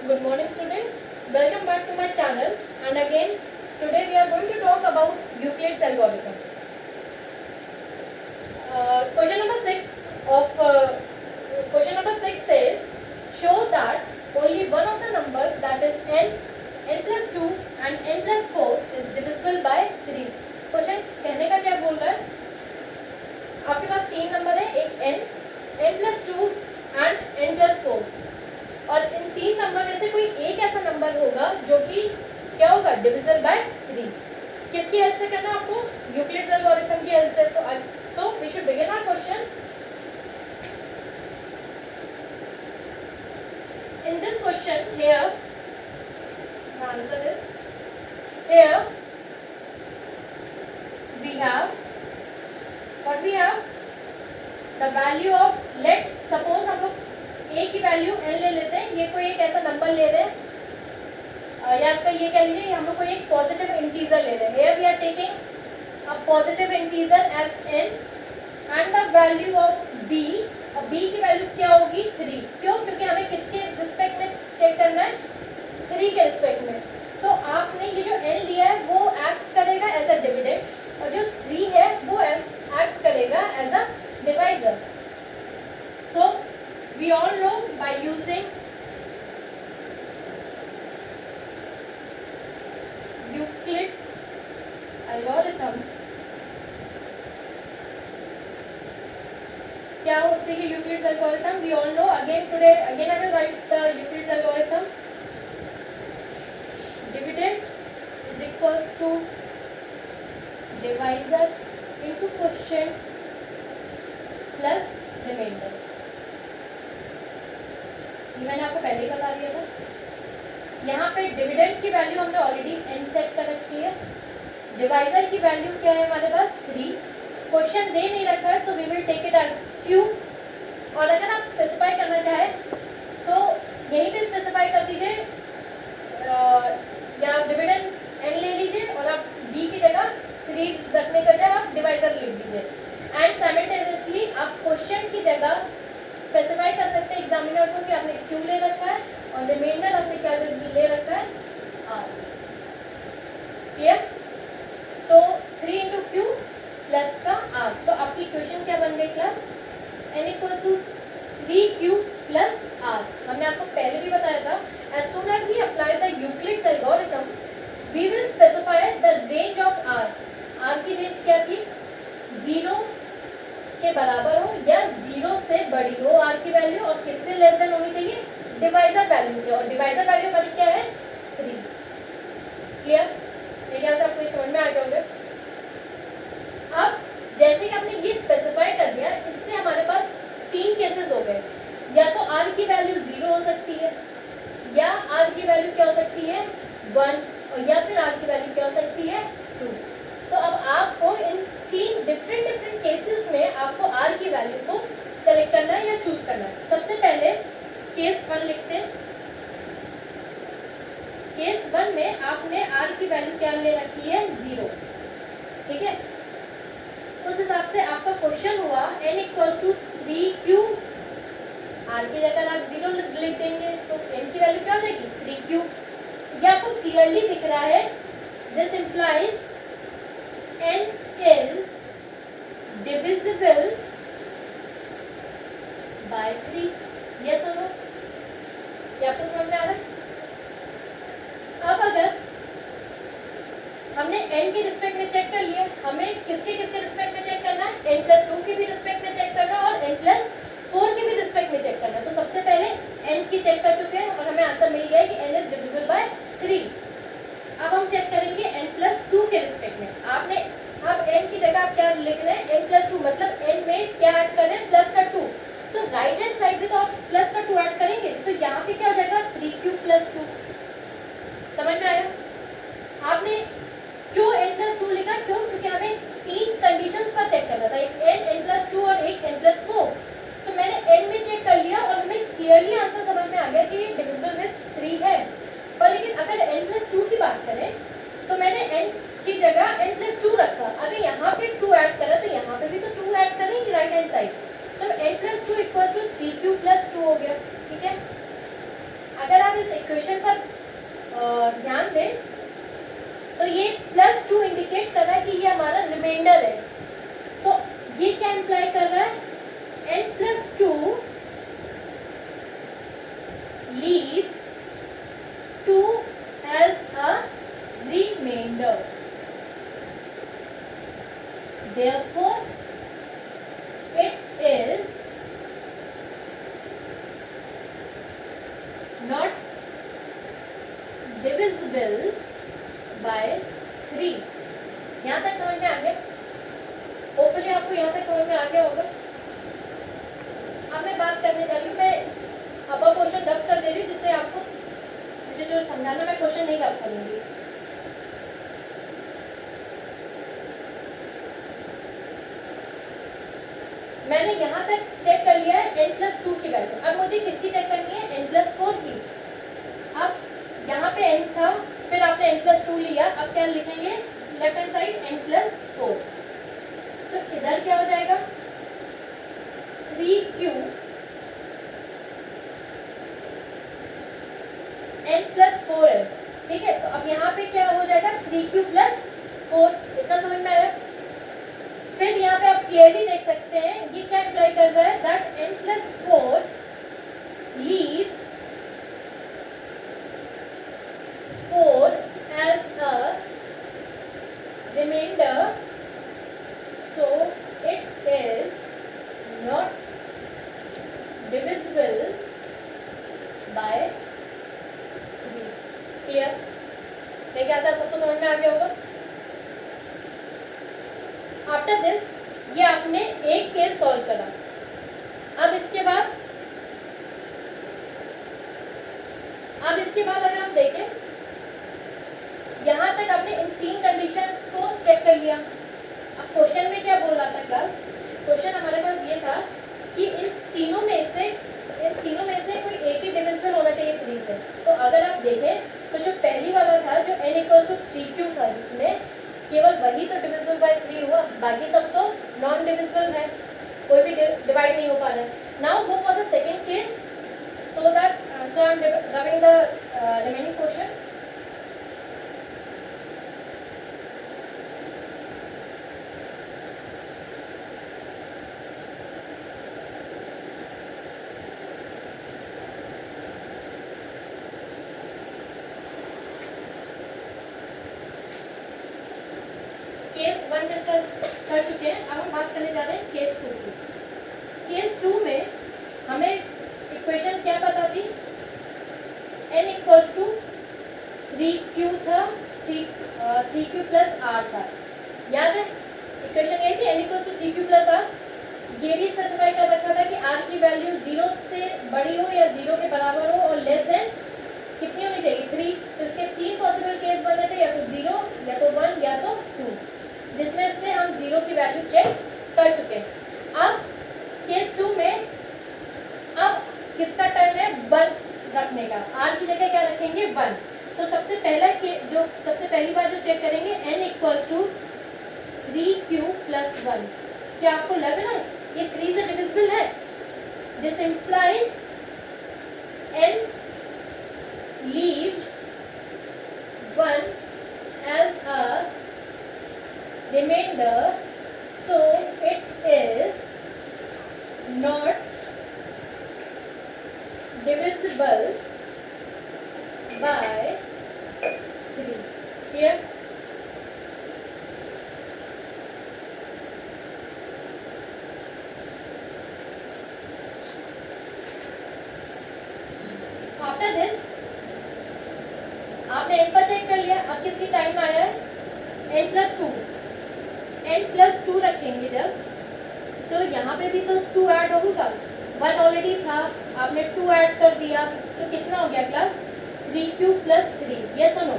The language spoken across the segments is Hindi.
Good morning students, welcome back to my channel and again today we are going to talk about Euclid's algorithm. Question number 6 says show that only one of the numbers that is n plus 2 and n plus 4 is divisible by 3. Question कहने का क्या बोल रहा है, आपके पास 3 नंबर है, एक n plus 2 and n plus 4 और इन 3 नंबर में से कोई एक ऐसा नंबर होगा जो कि क्या होगा, डिविजिबल बाय 3. किसकी हेल्प से करना आपको, यूक्लिड्स एल्गोरिथम की हेल्प से. So we should begin our question. In this question here the answer is here we have what we have the value of, let suppose हम लोग a की वैल्यू n ले लेते हैं, ये कोई एक ऐसा नंबर ले रहे हैं या फिर ये कह लीजिए हम लोग कोई एक पॉजिटिव इंटीजर ले रहे हैं. here we are taking a positive integer as n and the value of b, और b की वैल्यू क्या होगी 3. क्यों, क्योंकि हमें किसके रिस्पेक्ट में चेक करना है, 3 के रिस्पेक्ट में. तो आपने ये जो n लिया है वो एक्ट करेगा एज अ डिविडेंड और जो 3 है वो एक्ट करेगा as a divisor. So we all know by using Euclid's algorithm क्या होती है Euclid's algorithm. We all know, again I will write the Euclid's algorithm. Dividend is equals to divisor into quotient plus remainder. ये मैंने आपको पहले ही बता दिया था. यहाँ पे डिविडेंड की वैल्यू हमने ऑलरेडी n सेट कर रखी है. डिवाइजर की वैल्यू क्या है हमारे पास 3. क्वेश्चन दे नहीं रखा है, so we will take it as q. और अगर आप स्पेसिफाई करना चाहें तो यहीं पे स्पेसिफाई कर दीजिए या आप डिविडेंड n ले लीजिए और आप b की जगह 3 रखने का जगह आप डिवाइजर लिख दीजिए. एंड साइमल्टेनियसली आप क्वेश्चन की जगह स्पेसिफाई कर सकते हैं एग्जामिनर को कि आपने क्यू ले रखा है और रिमाइंडर आपने क्या ले रखा है आर. क्लियर. तो 3 इंटू क्यू प्लस का आर. तो आपकी इक्वेशन क्या बन गई class, n equals to 3q plus R. हमने आपको पहले भी बताया था as soon as we apply the Euclid's algorithm we will specify the range of R. R की रेंज क्या थी, 0 के बराबर हो या 0 से बड़ी हो आर की वैल्यू और किससे लेस देन होनी चाहिए, डिवाइजर वैल्यू से. और डिवाइजर वैल्यू हमारी क्या है 3. क्लियर. मेरे ख्याल से आपको ये समझ में आ गया होगा. अब जैसे कि आपने ये स्पेसिफाई कर दिया, इससे हमारे पास 3 केसेस हो गए. या तो आर की वैल्यू 0 हो सकती है, या आर की वैल्यू क्या हो सकती है 1, और या फिर आर की वैल्यू क्या हो सकती है 2. तो अब आपको इन 3 डिफरेंट केसेस में आपको आर की वैल्यू को सेलेक्ट करना है या चूज करना है. सबसे पहले केस 1 लिखते हैं. केस 1 में आपने आर की वैल्यू क्या ले रखी है 0. ठीक है. उस हिसाब से आपका क्वेश्चन हुआ n equals to 3q. Are की जगह आप 0 लिख देंगे तो n की वैल्यू क्या हो जाएगी 3q. ये आपको क्लियरली दिख रहा है. This implies n is divisible by 3. yes or no? ये आपको समझ में आ रहा है. अब अगर हमने n के रिस्पेक्ट में चेक कर लिया, हमें किसके रिस्पेक्ट में चेक करना है, n प्लस 2 के भी रिस्पेक्ट में चेक करना है और n प्लस 4 के भी रिस्पेक्ट में चेक करना है. तो सबसे पहले n की चेक कर चुके हैं और हमें आंसर मिल गया है कि n इज डिविजिबल बाय 3. अब हम चेक करेंगे n प्लस 2 के रिस्पेक्ट में. आपने अब n की जगह आप क्या लिख रहे हैं, n प्लस 2 मतलब n में क्या ऐड कर रहे हैं प्लस का 2. तो राइट हैंड साइड पे तो आप प्लस का 2 ऐड करेंगे तो यहाँ पे क्या हो जाएगा 3q प्लस 2. समझ में आया. आपने क्यों n प्लस 2 लिखा, क्यों, क्योंकि हमें 3 कंडीशंस पर चेक करना था, एक n प्लस 2 और एक n प्लस 4. तो मैंने n में चेक कर लिया और हमें क्लियरली आंसर समझ में आ गया कि डिविजिबल विद 3 है. पर लेकिन अगर n प्लस 2 की बात करें तो मैंने n की जगह n प्लस 2 रखा. अगर यहाँ पे 2 ऐड करा तो यहाँ पे भी तो 2 ऐड करेंगे राइट हैंड साइड. तो n plus 2 equals to 3q plus 2 हो गया. ठीक है. अगर आप इस इक्वेशन पर ध्यान दें तो ये +2 इंडिकेट कर रहा है कि ये हमारा रिमाइंडर है, तो ये क्या इम्प्लाई कर रहा है, n+2 leaves 2 as a remainder. Therefore, it is not divisible by 3. यहाँ तक समझ में आ गया? होपफुली आपको यहाँ तक समझ में आ गया होगा। अब मैं बात करने जा रही हूँ, मैं अब क्वेश्चन रब कर दे रही हूँ जिससे आपको मुझे जो समझाना मैं क्वेश्चन नहीं रब करूँगी। मैंने यहाँ तक चेक कर लिया है n+2 की वैल्यू। अब मुझे किसकी चेक करनी है, n+4 की। अब यहाँ पे n था, फिर आपने n+2 लिया, अब क्या लिखेंगे लेफ्ट हैंड साइड n+4, तो इधर क्या हो जाएगा 3q n+4 है, ठीक है। तो अब यहाँ पे क्या हो जाएगा 3q + 4, इतना समझ में आया। फिर यहाँ पे आप क्लियरली देख सकते हैं ये क्या इम्प्लाई कर रहा है, that n+4 leaves 4 as a remainder, so it is not divisible by 3. Clear? मेरे ख्याल से आप सबको समझ में आ गया होगा। आफ्टर दिस ये आपने एक केस सॉल्व करा। अब इसके बाद अगर हम देखें, यहाँ तक आपने इन 3 कंडीशंस को चेक कर लिया। अब क्वेश्चन में क्या बोल रहा था क्लास, क्वेश्चन हमारे पास ये था कि इन तीनों में से कोई एक ही डिविजिबल होना चाहिए 3 से। तो अगर आप देखें तो जो पहली वाला था जो n = 3q था, जिसमें केवल वही तो डिविजिबल बाय 3 हुआ, बाकी सब तो नॉन डिविजिबल है, कोई भी डिवाइड नहीं हो पा रहा है। Now go for the second case, so I am rubbing the remaining portion. Case 1 discuss कर चुके हैं, अब हम बात करने जा रहे हैं केस 2 की। केस 2 में हमें इक्वेशन क्या पता थी, n = 3q था, 3q + r था, याद है इक्वेशन यही थी, n = 3q + r। ये भी स्पेसिफाई कर रखा था कि r की वैल्यू 0 से बड़ी हो या 0 के बराबर हो और लेस देन कितनी होनी चाहिए 3। तो इसके 3 पॉसिबल केस बने थे, या तो 0, या तो 1, या तो 2, जिसमें से हम 0 की वैल्यू चेक कर चुके हैं। अब केस 2 में अब किसका टर्न है 1 रखने का, r की जगह क्या रखेंगे 1। तो सबसे पहली बार जो चेक करेंगे n = 3q + 1। क्या आपको लग रहा है ये 3 से डिविजिबल है? This implies n leaves 1 as a remainder, so it is not divisible by 3. Clear? After this आपने n पर चेक कर लिया, अब किसकी टाइम आया है n+2। n+2 रखेंगे जब, तो यहाँ पे भी तो 2 ऐड होगा, 1 ऑलरेडी था, आपने 2 ऐड कर दिया, तो कितना हो गया क्लास 3q + 3। यस और no?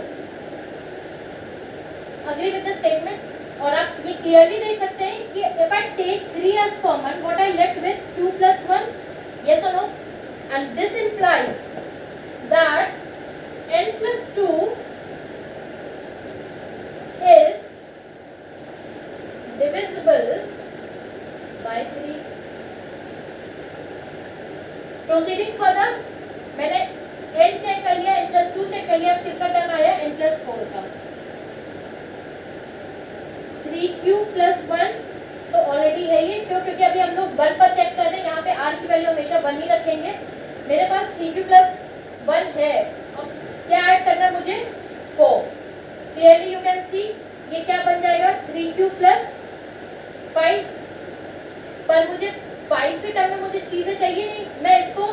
Agree with the statement. और आप ये क्लियरली देख सकते हैं कि if I take 3 as common, what I left with 2 + 1। Yes और no? And this implies that n+2 is divisible by 3. Proceeding further, मैंने n चेक कर लिया, n+2 चेक कर लिया, अब किसका टर्म आया, n+4 का। 3q + 1 तो ऑलरेडी है ये, क्यों, क्योंकि अभी हम लोग 1 पर चेक कर रहे हैं, यहाँ पे r की वैल्यू हमेशा 1 ही रखेंगे। मेरे पास 3q + 1 है, अब क्या ऐड करना है मुझे, 4। क्लियरली यू कैन सी ये क्या बन जाएगा, 3q + 5। पर मुझे 5 के टर्म में मुझे चीजें चाहिए नहीं, मैं इसको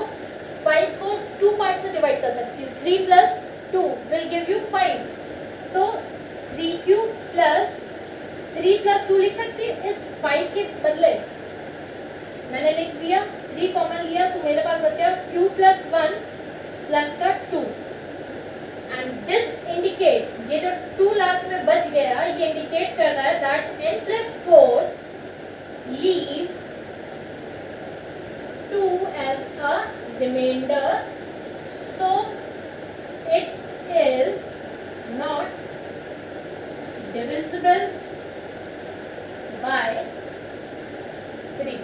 5 को 2 पार्ट में डिवाइड कर सकती हूँ। 3 + 2 विल गिव यू 5, तो 3q + 3 + 2 लिख सकती है। इस 5 के बदले मैंने लिख दिया 3 कॉमन लिया, तो मेरे पास बचा q + 1 प्लस का 2। एंड दिस इंडिकेट्स, ये जो 2 लास्ट में बच गया, ये इंडिकेट कर रहा है that n+4 leaves 2 as a remainder, so it is not divisible by 3।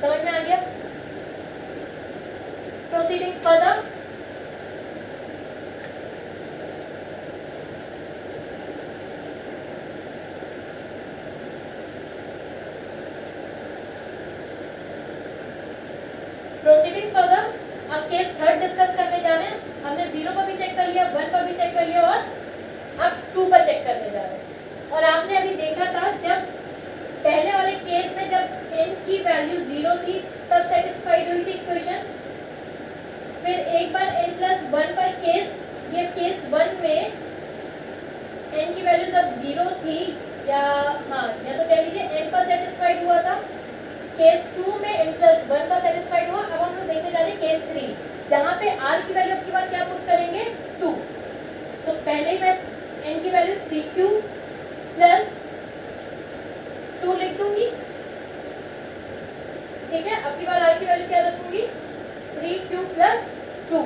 समझ में आ गया? Proceeding further, अब केस थर्ड डिस्कस करने जा रहे हैं। हमने 0 पर भी चेक कर लिया, 1 पर भी चेक कर लिया, और अब 2 पर चेक करने जा रहे हैं। और आपने अभी देखा था जब पहले वाले केस में जब n की वैल्यू 0 थी तब सेटिस्फाइड हुई थी इक्वेशन। फिर एक बार n+1 पर केस, ये केस 1 में n की वैल्यू जब 0 थी, या तो कह लीजिए n पर सेटिस्फाइड हुआ था। केस 2 में n+1 पर सेटिस्फाइड हुआ। अब हम लोग देखने जा रहे हैं केस 3, जहाँ पे r की वैल्यू की बार क्या पुट करेंगे, 2। तो पहले ही मैं n की वैल्यू 3q + 2 लिख दूंगी, ठीक है। अब की बार r की वैल्यू क्या रखूंगी, 3q + 2।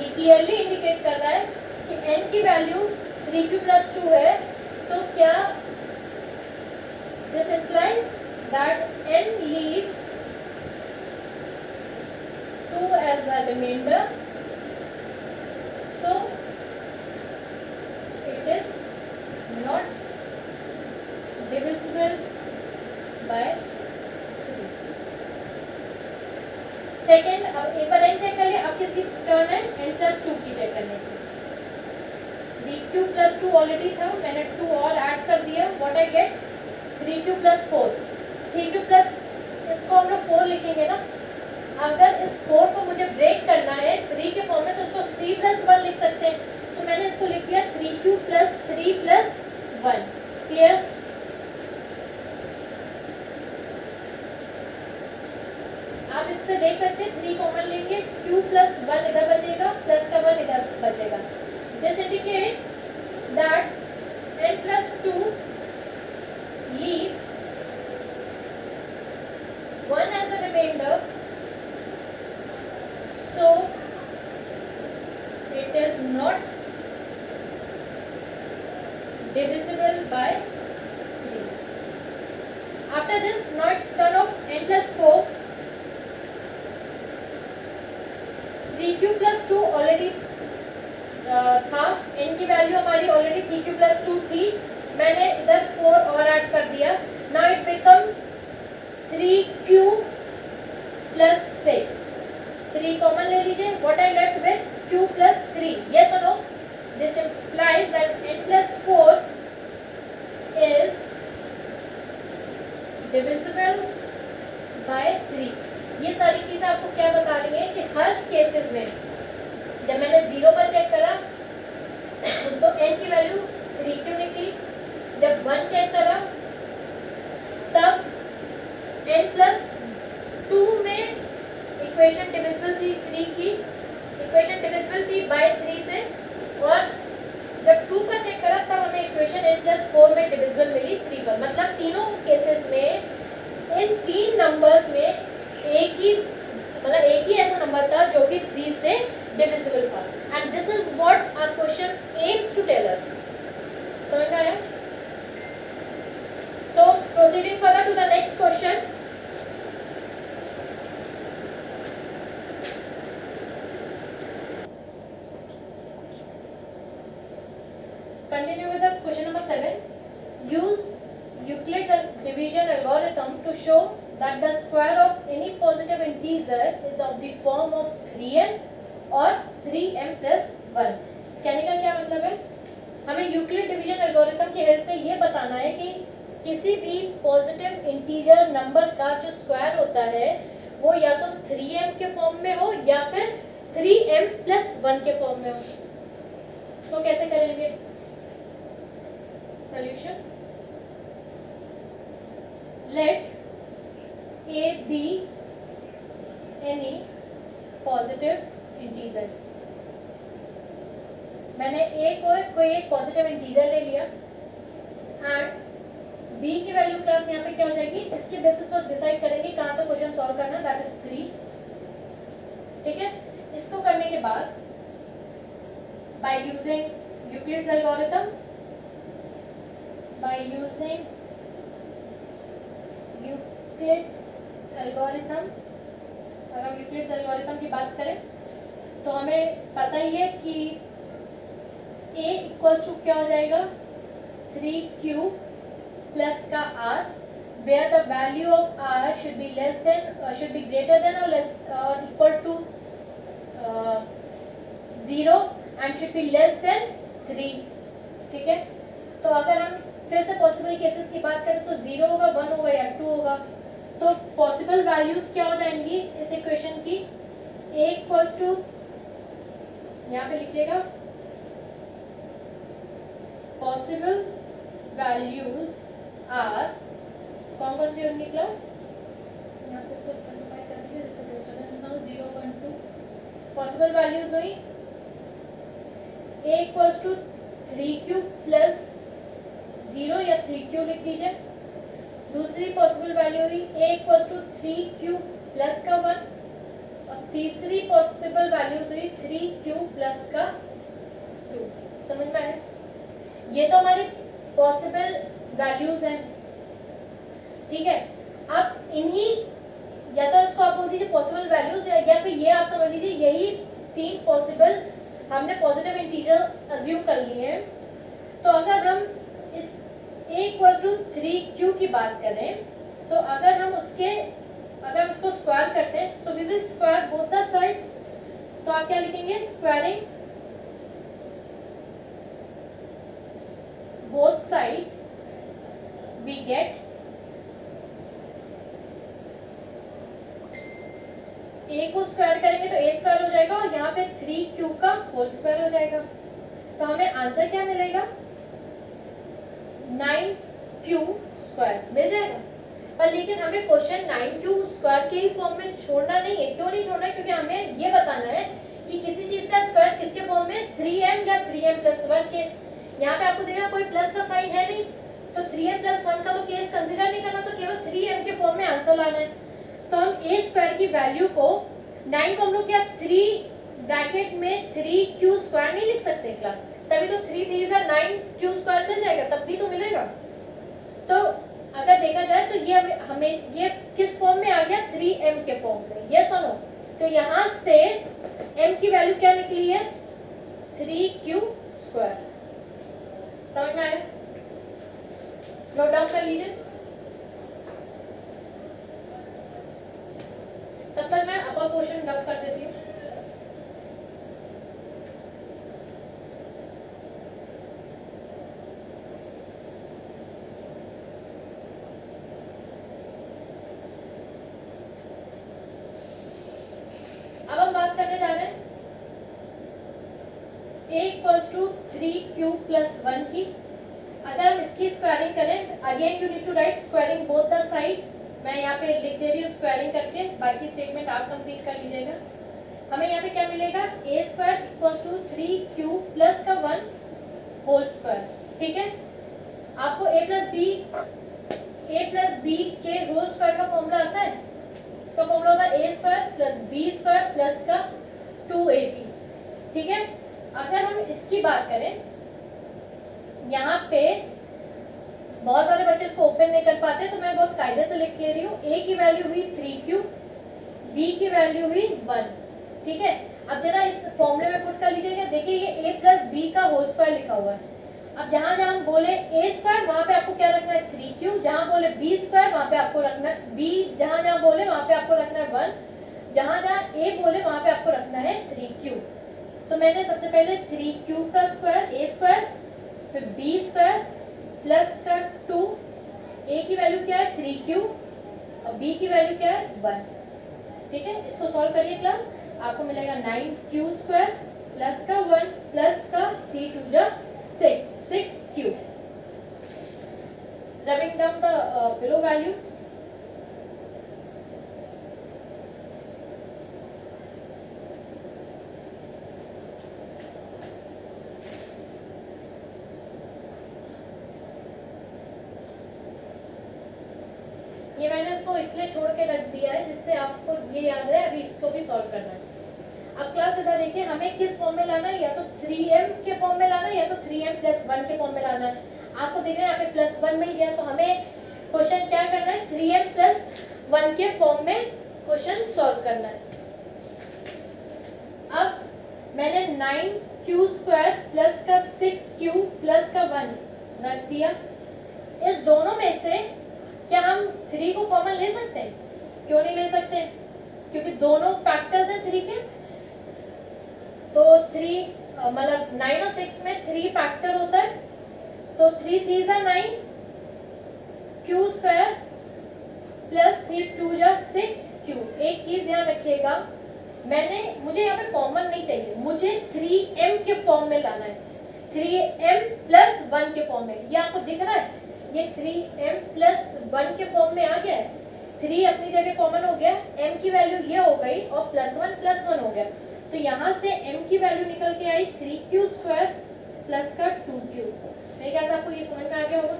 ये क्लियरली इंडिकेट कर रहा है कि n की वैल्यू 3q + 2 है, तो क्या this implies that n leaves 2 as a remainder, so it is not divisible by 3। Second, अब एक बार n चेक कर लिया, अब किसकी टर्न है, n+2 की चेक करने की। 3q + 2 ऑलरेडी था, मैंने 2 और ऐड कर दिया, what I get, 3q + 4। 3q plus, इसको हम लोग 4 लिखेंगे ना। अगर इस 4 को मुझे ब्रेक करना है 3 के फॉर्म में, तो इसको 3 + 1 लिख सकते हैं। तो मैंने इसको लिख दिया 3q + 3 + 1। क्लियर? आप इससे देख सकते हैं 3 कॉमन लेंगे, q + 1 इधर बचेगा, प्लस का 1 इधर बचेगा। This indicates that n+2 leaves 1 as a remainder, so it is not divisible by 3। After this, now it's turn of n+4। 3q + 2 already था, n की वैल्यू हमारी ऑलरेडी 3q + 2 थी, मैंने इधर 4 और ऐड कर दिया। Now it becomes 3q + 6। 3 common ले लीजिए, what I left with, q + 3। Yes और no? This implies that n+4 is divisible by 3। ये सारी चीजें आपको क्या बता रही है कि हर केसेस में जब मैंने 0 पर चेक करा तो n की वैल्यू 3q निकली, जब 1 चेक करा तब n+2 में इक्वेशन डिविजिबल थी 3 की, इक्वेशन डिविजिबल थी बाय 3 से, और जब 2 पर चेक करा तब हमें इक्वेशन n+4 में डिविजिबल मिली 3 पर। मतलब तीनों केसेस में इन 3 नंबर्स में एक ही ऐसा नंबर था जो कि 3 से डिविजिबल था। And this is what our question aims to tell us. समझ में आया? So proceeding further to the next question. 7, use Euclid's division algorithm to show that the square of any positive integer is of the form of 3m और 3m plus 1. कहने का क्या मतलब है? हमें यूक्लिड डिवीजन एल्गोरिथम की हेल्प से ये बताना है कि किसी भी पॉजिटिव इंटीजर नंबर का जो स्क्वायर होता है वो या तो 3m के फॉर्म में हो या फिर 3m plus 1 के फॉर्म में हो. तो कैसे करेंगे? Solution, let a be any positive integer. मैंने a को कोई एक पॉजिटिव इंटीजर ले लिया एंड b की वैल्यू क्लास यहाँ पे क्या हो जाएगी, इसके बेसिस पर डिसाइड करेंगे कहाँ तक क्वेश्चन सॉल्व करना, दैट इज 3. ठीक है, इसको करने के बाद by using Euclid's algorithm, by using Euclid's algorithm, अगर हम यूक्लिड्स एल्गोरिथम की बात करें तो हमें पता ही है कि a इक्वल्स टू क्या हो जाएगा, 3q प्लस का r, where the value of r should be less than should be greater than or less or equal to 0 and should be less than 3. ठीक है, तो अगर हम फिर से पॉसिबल केसेस की बात करें तो 0 होगा, 1 होगा या 2 होगा. तो पॉसिबल वैल्यूज क्या हो जाएंगी इस इक्वेशन की, a इक्वल्स टू, यहाँ पे लिखिएगा पॉसिबल वैल्यूज आर, कौन कौन सी होंगी क्लास, यहाँ पे इसको स्पेसिफाई कर दीजिए, जैसे डिस्टर्बेंस ना हो, 0 1 2. पॉसिबल वैल्यूज हुई a equals to 3q plus 0 या 3q लिख दीजिए. दूसरी पॉसिबल वैल्यू हुई a equals to 3q plus का 1 और तीसरी पॉसिबल वैल्यूज हुई 3q प्लस का 2. समझ में आया? ये तो हमारी पॉसिबल वैल्यूज हैं. ठीक है, अब इन्हीं, या तो इसको आप बोल दीजिए पॉसिबल वैल्यूज या फिर ये आप समझ लीजिए यही 3 पॉसिबल हमने पॉजिटिव इंटीजर अज्यूम कर लिए हैं. तो अगर हम इस a इक्वल्स टू 3q की बात करें तो अगर हम इसको स्क्वायर करते हैं, so we will square both the sides. तो आप क्या लिखेंगे, squaring both sides we get a को स्क्वायर करेंगे तो a स्क्वायर हो जाएगा और यहाँ पे 3q का होल स्क्वायर हो जाएगा. तो हमें आंसर क्या मिलेगा, 9q स्क्वायर मिल जाएगा. पर लेकिन हमें क्वेश्चन 9q स्क्वायर के ही फॉर्म में छोड़ना नहीं है. क्यों नहीं छोड़ना है? क्योंकि हमें ये बताना है कि किसी चीज का स्क्वायर किसके फॉर्म में, 3m या 3m प्लस 1 के. यहाँ पे आपको देखना कोई प्लस का साइन है नहीं, तो 3m प्लस 1 का तो केस कंसिडर नहीं करना, तो केवल 3m के फॉर्म में आंसर लाना है. तो हम a स्क्वायर की वैल्यू को 9 को हम लोग क्या 3 ब्रैकेट में 3q स्क्वायर नहीं लिख सकते क्लास, तभी तो 3 3 से 9q स्क्वायर मिल जाएगा, तब भी तो मिलेगा. तो अगर देखा जाए तो ये हमें ये किस फॉर्म में आ गया, 3m के फॉर्म में. यस और नो? तो यहाँ से m की वैल्यू क्या निकली है, 3q स्क्वायर. समझ में आया? नोट डाउन कर लीजिए. तब तक मैं अपर पोर्शन रब कर देती हूँ. अब हम बात करने जा रहे हैं a equals to 3q plus 1 की. अगर हम इसकी स्क्वायरिंग करें, again you need to write squaring both the side. मैं यहाँ पे लिख दे रही हूँ स्क्वायरिंग करके, बाकी स्टेटमेंट आप कंप्लीट कर लीजिएगा. हमें यहाँ पे क्या मिलेगा, a square equals to 3q plus का 1 होल स्क्वायर. ठीक है, आपको a प्लस b के होल स्क्वायर का फॉर्मूला आता है. इसका फॉर्मूला होता है a square plus b square plus का 2ab. ठीक है, अगर हम इसकी बात करें, यहाँ पे बहुत सारे बच्चे इसको ओपन नहीं कर पाते, तो मैं बहुत कायदे से लिख ले रही हूँ. a की वैल्यू हुई 3q, b की वैल्यू हुई 1. ठीक है, अब जरा इस फॉर्मूले में पुट कर लीजिएगा. देखिए ये a प्लस बी का होल स्क्वायर लिखा हुआ है अब जहां जहां हम बोले a स्क्वायर वहां पे आपको क्या रखना है 3q, जहां बोले b स्क्वायर वहां पे आपको रखना है b, जहां जहां बोले वहां पे आपको रखना है 1, जहां जहां a बोले वहां पे आपको रखना है 3q। तो मैंने सबसे पहले 3q का स्क्वायर a स्क्वायर, फिर b स्क्वायर प्लस का 2, a की वैल्यू क्या है 3q और b की वैल्यू क्या है 1। ठीक है, इसको सॉल्व करिए क्लास, आपको मिलेगा 9q स्क्वायर प्लस का 1 प्लस का 3 2 जा 6q। Writing down the below value. ये मैंने इसको इसलिए छोड़ के रख दिया है जिससे आपको ये याद रहे, अभी इसको भी सॉल्व करना है। अब क्लास इधर देखिए, हमें किस फॉर्म में लाना है, या तो 3m के फॉर्म में लाना है या तो 3m प्लस 1 के फॉर्म में लाना है। आपको देख रहे हैं यहाँ पे प्लस 1 मिल गया, तो हमें क्वेश्चन क्या करना है 3m प्लस 1 के फॉर्म में क्वेश्चन सॉल्व करना है। अब मैंने 9q स्क्वायर प्लस का 6q प्लस का 1 रख दिया। इस दोनों में से क्या हम 3 को कॉमन ले सकते हैं? क्यों नहीं ले सकते? क्योंकि दोनों फैक्टर्स हैं 3 के। तो 3 मतलब 9 और 6 में 3 फैक्टर होता है, तो 3 3 जा 9 q स्क्वायर प्लस 3 2 जा 6q। एक चीज ध्यान रखिएगा, मुझे यहाँ पे कॉमन नहीं चाहिए, मुझे 3m के फॉर्म में लाना है, 3m प्लस 1 के फॉर्म में। ये आपको दिख रहा है, ये 3m प्लस 1 के फॉर्म में आ गया है। 3 अपनी जगह कॉमन हो गया, m की वैल्यू ये हो गई और प्लस 1 हो गया, तो यहाँ से m की वैल्यू निकल के आई 3q स्क्वायर प्लस का 2q। मेरे ख्याल से आपको ये समझ में आ गया होगा।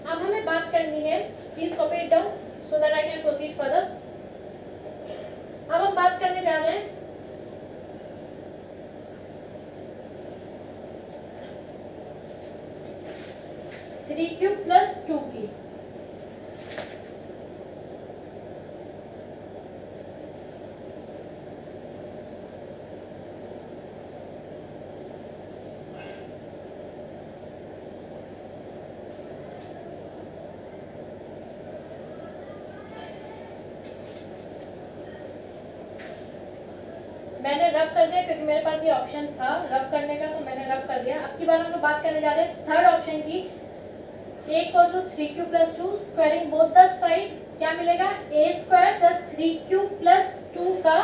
अब हमें बात करनी है, please copy it down so that I can proceed further. अब हम बात करने जा रहे हैं थ्री क्यू प्लस 2 की। मैंने रब कर दिया क्योंकि मेरे पास ये ऑप्शन था रब करने का, तो मैंने रब कर दिया। अब की बार हम लोग बात करने जा रहे हैं थर्ड ऑप्शन की। a equals to 3q plus 2 squaring both the side, क्या मिलेगा a square plus 3q plus 2 का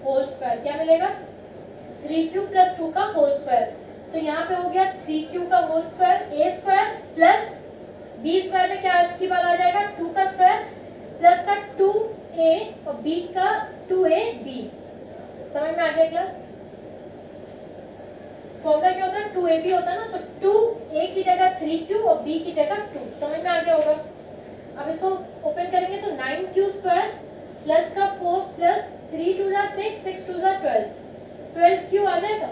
होल स्क्वायर। क्या मिलेगा 3q प्लस 2 का होल स्क्वायर। तो यहाँ पे हो गया 3q का whole square a square plus b square में क्या आपकी बार आ जाएगा 2 का स्क्वायर प्लस का 2a और b का 2ab। समझ में आ गया क्लास? फॉर्मूला क्या होता है 2ab होता है ना, तो 2a की जगह 3q और b की जगह 2। समझ में आ गया होगा। अब इसको ओपन करेंगे तो 9q स्क्वायर प्लस का 4 प्लस 3 2 जा 6 6 2 जा 12 12q आ जाएगा।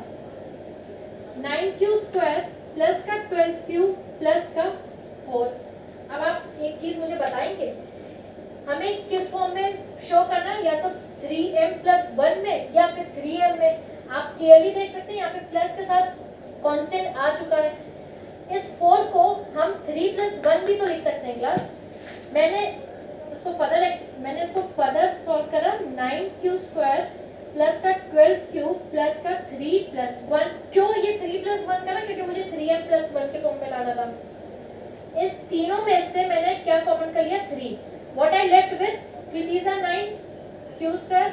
9q स्क्वायर प्लस का 12q प्लस का 4। अब आप एक चीज मुझे बताएंगे, हमें किस फॉर्म में शो करना है, या तो 3m प्लस 1 में या फिर 3m में। आप क्लियरली देख सकते हैं यहाँ पे प्लस के साथ कांस्टेंट आ चुका है। इस 4 को हम 3 प्लस 1 भी तो लिख सकते हैं क्लास। मैंने इसको फर्दर सॉल्व करा 9q स्क्वायर प्लस का 12q प्लस का 3 प्लस 1। क्यों ये 3 प्लस 1 करा? क्योंकि मुझे 3m प्लस 1 के फॉर्म में लाना था। इस तीनों में से मैंने क्या कॉमन कर लिया 3। What I left with 3 3 are 9 q square,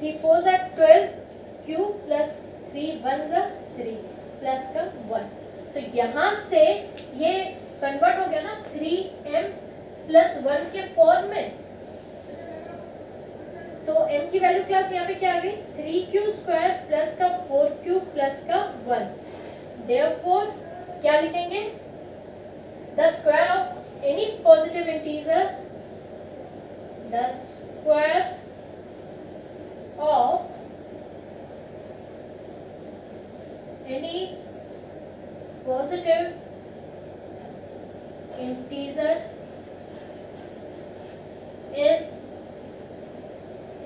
3 4 are 12 q plus 3 1 are 3 plus का 1। तो यहाँ से ये कन्वर्ट हो गया ना 3m प्लस 1 के फॉर्म में। तो m की वैल्यू क्लास यहाँ पे क्या आ गई 3q स्क्वायर प्लस का 4q प्लस का 1। Therefore क्या लिखेंगे the square of any positive integer, the square of any positive integer is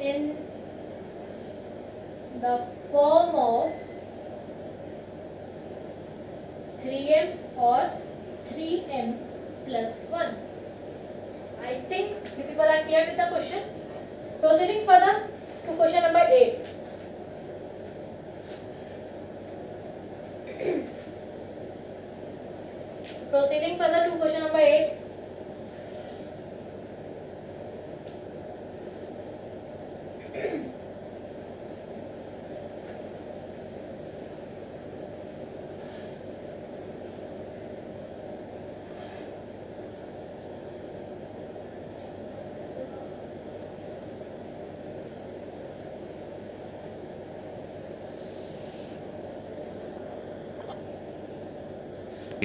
in the form of 3m or 3m plus 1. I think you people are clear with the question. Proceeding further to question number 8. Proceeding further to question number 8.